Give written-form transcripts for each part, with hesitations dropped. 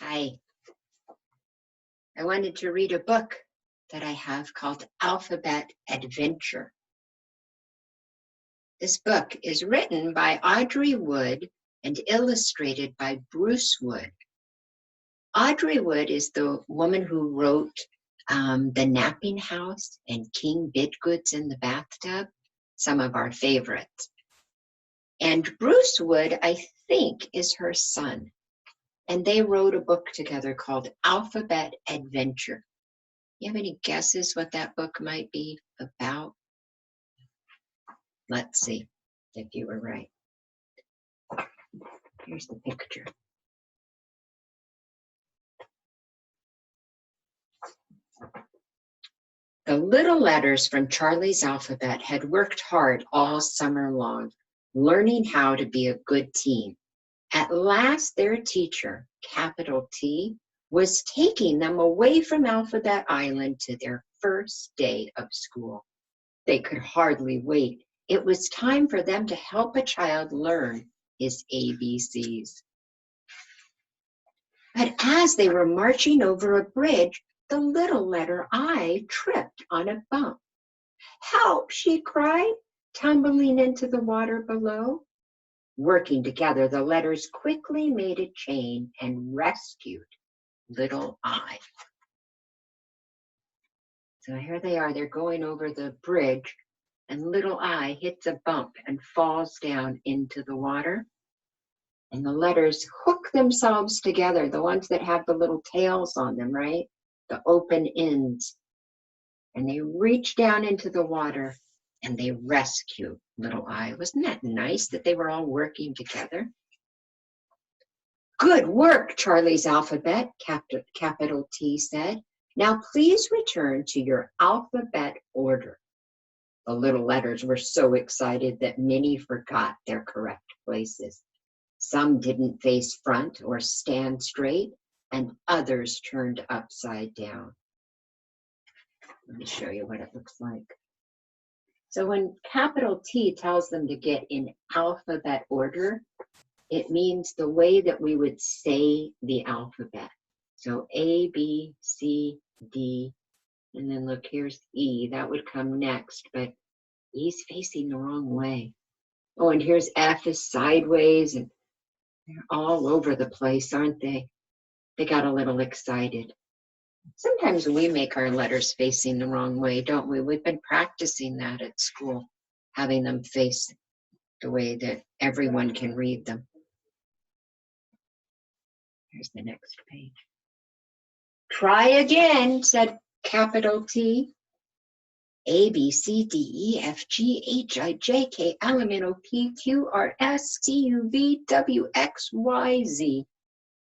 Hi. I wanted to read a book that I have called Alphabet Adventure. This book is written by Audrey Wood and illustrated by Bruce Wood. Audrey Wood is the woman who wrote The Napping House and King Bidgood's in the Bathtub, some of our favorites. And Bruce Wood, I think, is her son. And they wrote a book together called Alphabet Adventure. You have any guesses what that book might be about? Let's see if you were right. Here's the picture. The little letters from Charlie's alphabet had worked hard all summer long, learning how to be a good team. At last, their teacher, capital T, was taking them away from Alphabet Island to their first day of school. They could hardly wait. It was time for them to help a child learn his ABCs. But as they were marching over a bridge, the little letter I tripped on a bump. "Help!" she cried, tumbling into the water below. Working together, the letters quickly made a chain and rescued little I. So here they are, they're going over the bridge, and little I hits a bump and falls down into the water. And the letters hook themselves together, the ones that have the little tails on them, right? The open ends. And they reach down into the water and they rescue little I. Wasn't that nice that they were all working together? "Good work, Charlie's alphabet," capital T said. "Now please return to your alphabet order." The little letters were so excited that many forgot their correct places. Some didn't face front or stand straight, and others turned upside down. Let me show you what it looks like. So when capital T tells them to get in alphabet order, it means the way that we would say the alphabet. So A, B, C, D, and then look, here's E. That would come next, but E's facing the wrong way. Oh, and here's F is sideways, and they're all over the place, aren't they? They got a little excited. Sometimes we make our letters facing the wrong way, don't we? We've been practicing that at school, having them face the way that everyone can read them. Here's the next page. "Try again," said capital T. "A, B, C, D, E, F, G, H, I, J, K, L, M, N, O, P, Q, R, S, T, U, V, W, X, Y, Z.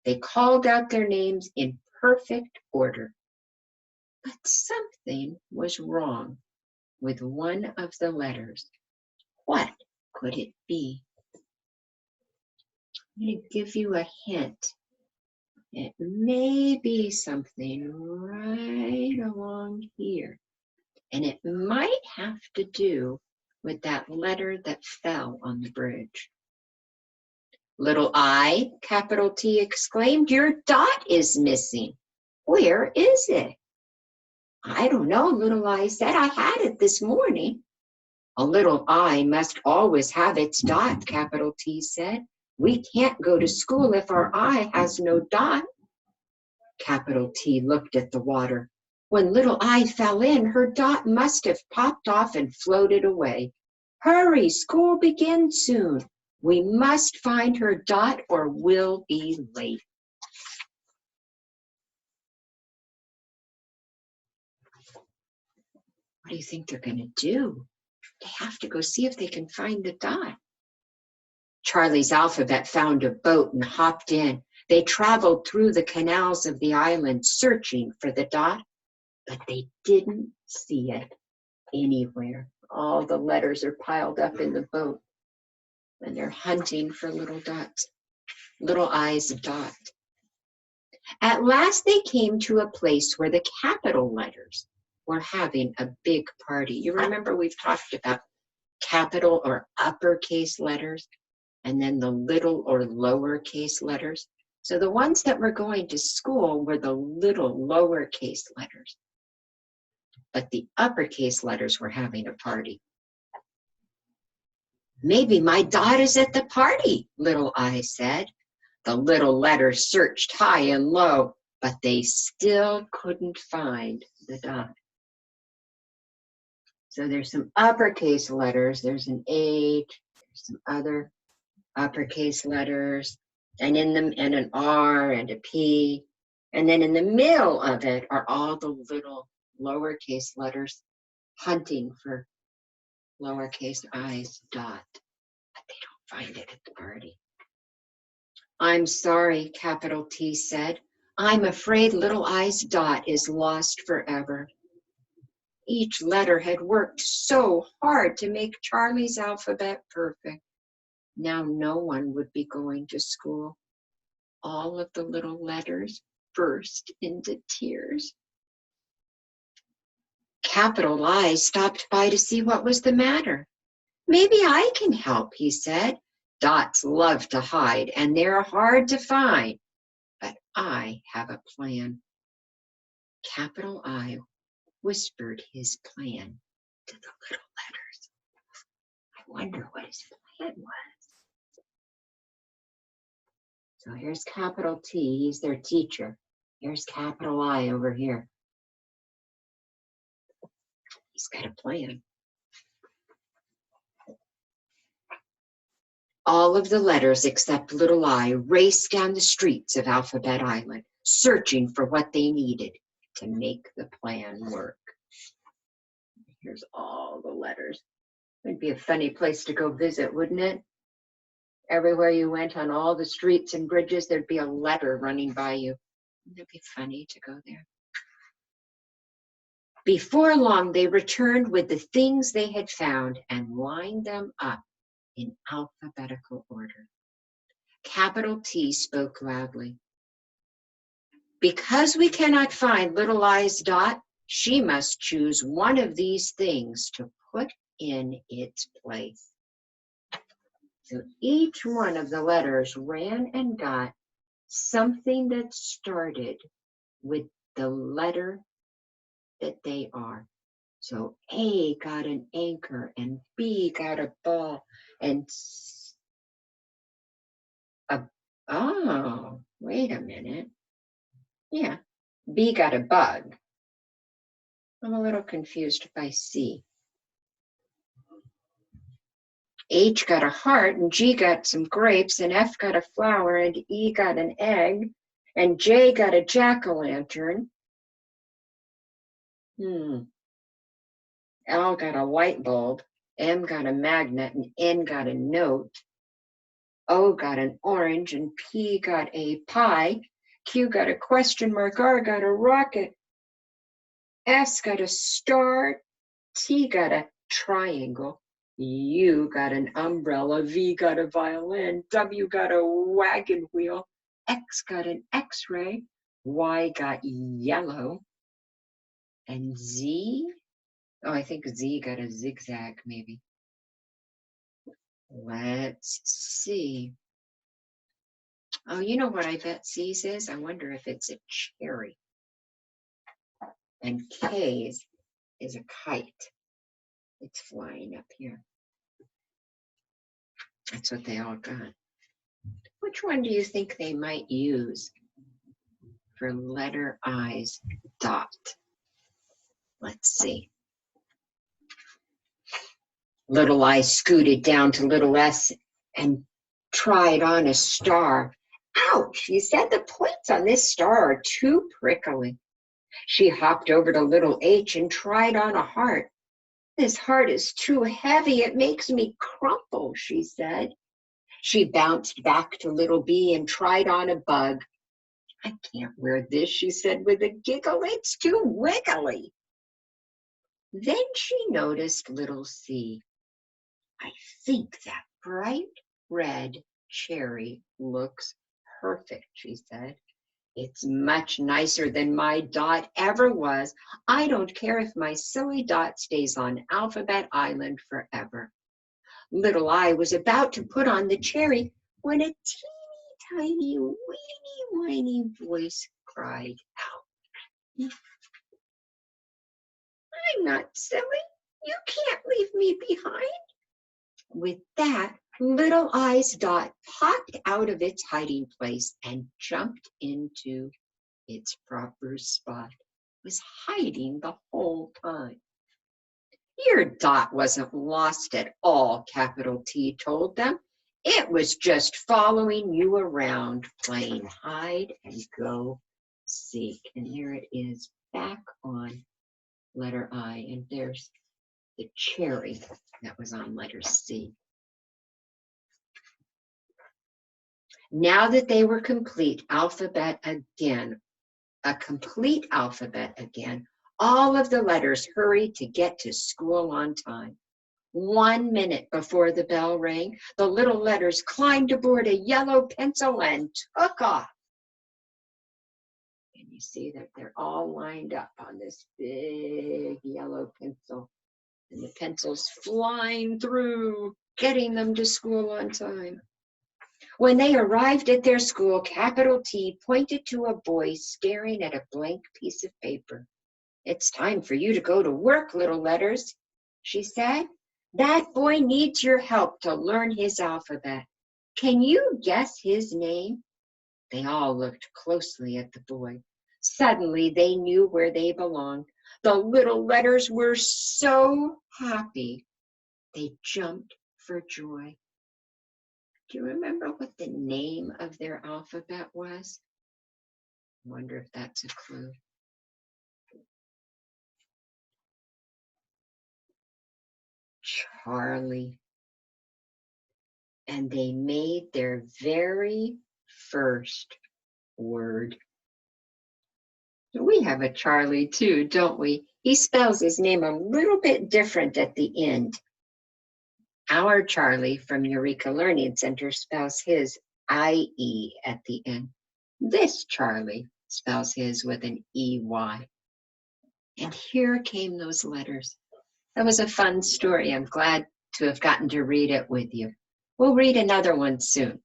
They called out their names in perfect order. But something was wrong with one of the letters. What could it be? I'm going to give you a hint. It may be something right along here. And it might have to do with that letter that fell on the bridge. "Little I," capital T exclaimed, "your dot is missing. Where is it?" "I don't know," little I said. "I had it this morning." "A little I must always have its dot," capital T said. "We can't go to school if our I has no dot." Capital T looked at the water. When little I fell in, her dot must have popped off and floated away. "Hurry, school begins soon. We must find her dot or we'll be late." What do you think they're going to do? They have to go see if they can find the dot. Charlie's alphabet found a boat and hopped in. They traveled through the canals of the island searching for the dot, but they didn't see it anywhere. All the letters are piled up in the boat, and they're hunting for little dots, little I's dot. At last they came to a place where the capital letters were having a big party. You remember we've talked about capital or uppercase letters, and then the little or lowercase letters. So the ones that were going to school were the little lowercase letters, but the uppercase letters were having a party. Maybe my dot is at the party, Little I said. The little letters searched high and low, but they still couldn't find the dot. So there's some uppercase letters. There's an H, there's some other uppercase letters, and in them, and an R and a P. And then in the middle of it are all the little lowercase letters hunting for lowercase i's dot. But they don't find it at the party. I'm sorry, capital T said. I'm afraid little i's dot is lost forever. Each letter had worked so hard to make Charlie's alphabet perfect. Now no one would be going to school. All of the little letters burst into tears. Capital I stopped by to see what was the matter. Maybe I can help, he said. Dots love to hide, and they're hard to find. But I have a plan. Capital I whispered his plan to the little letters. I wonder what his plan was. So here's capital T, he's their teacher. Here's capital I over here. He's got a plan. All of the letters except little I raced down the streets of Alphabet Island, searching for what they needed to make the plan work. Here's all the letters. It'd be a funny place to go visit, wouldn't it? Everywhere you went on all the streets and bridges, there'd be a letter running by you. Wouldn't it be funny to go there? Before long, they returned with the things they had found and lined them up in alphabetical order. Capital T spoke loudly. Because we cannot find little i's dot, she must choose one of these things to put in its place. So each one of the letters ran and got something that started with the letter that they are. So A got an anchor, and B got a ball, and oh, wait a minute. Yeah, B got a bug. I'm a little confused by C. H got a heart, and G got some grapes, and F got a flower, and E got an egg, and J got a jack-o'-lantern. L got a light bulb, M got a magnet, and N got a note. O got an orange, and P got a pie. Q got a question mark, R got a rocket. S got a star, T got a triangle. U got an umbrella, V got a violin, W got a wagon wheel, X got an X-ray, Y got yellow, and Z, oh, I think Z got a zigzag maybe. Let's see. Oh, you know what I bet C's is? I wonder if it's a cherry. And K's is a kite. It's flying up here. That's what they all got. Which one do you think they might use for letter I's dot? Let's see. Little I scooted down to little S and tried on a star. Ouch, he said the points on this star are too prickly. She hopped over to little H and tried on a heart. This heart is too heavy, it makes me crumple, she said. She bounced back to little B and tried on a bug. I can't wear this, she said with a giggle. It's too wiggly. Then she noticed little C. I think that bright red cherry looks perfect, she said. It's much nicer than my dot ever was. I don't care if my silly dot stays on Alphabet Island forever. Little I was about to put on the cherry when a teeny tiny, weeny, whiny voice cried out. I'm not silly. You can't leave me behind. With that, Little Eyes Dot popped out of its hiding place and jumped into its proper spot. It was hiding the whole time. Your Dot wasn't lost at all, capital T told them. It was just following you around, playing hide and go seek. And here it is back on letter I, and there's the cherry that was on letter C. Now that they were complete alphabet again, a complete alphabet again, all of the letters hurried to get to school on time. 1 minute before the bell rang, the little letters climbed aboard a yellow pencil and took off. And you see that they're all lined up on this big yellow pencil. And the pencil's flying through, getting them to school on time. When they arrived at their school, capital T pointed to a boy staring at a blank piece of paper. It's time for you to go to work, little letters, she said. That boy needs your help to learn his alphabet. Can you guess his name? They all looked closely at the boy. Suddenly, they knew where they belonged. The little letters were so happy, they jumped for joy. Do you remember what the name of their alphabet was? I wonder if that's a clue. Charlie. And they made their very first word. We have a Charlie too, don't we? He spells his name a little bit different at the end. Our Charlie from Eureka Learning Center spells his I-E at the end. This Charlie spells his with an E-Y. And here came those letters. That was a fun story. I'm glad to have gotten to read it with you. We'll read another one soon.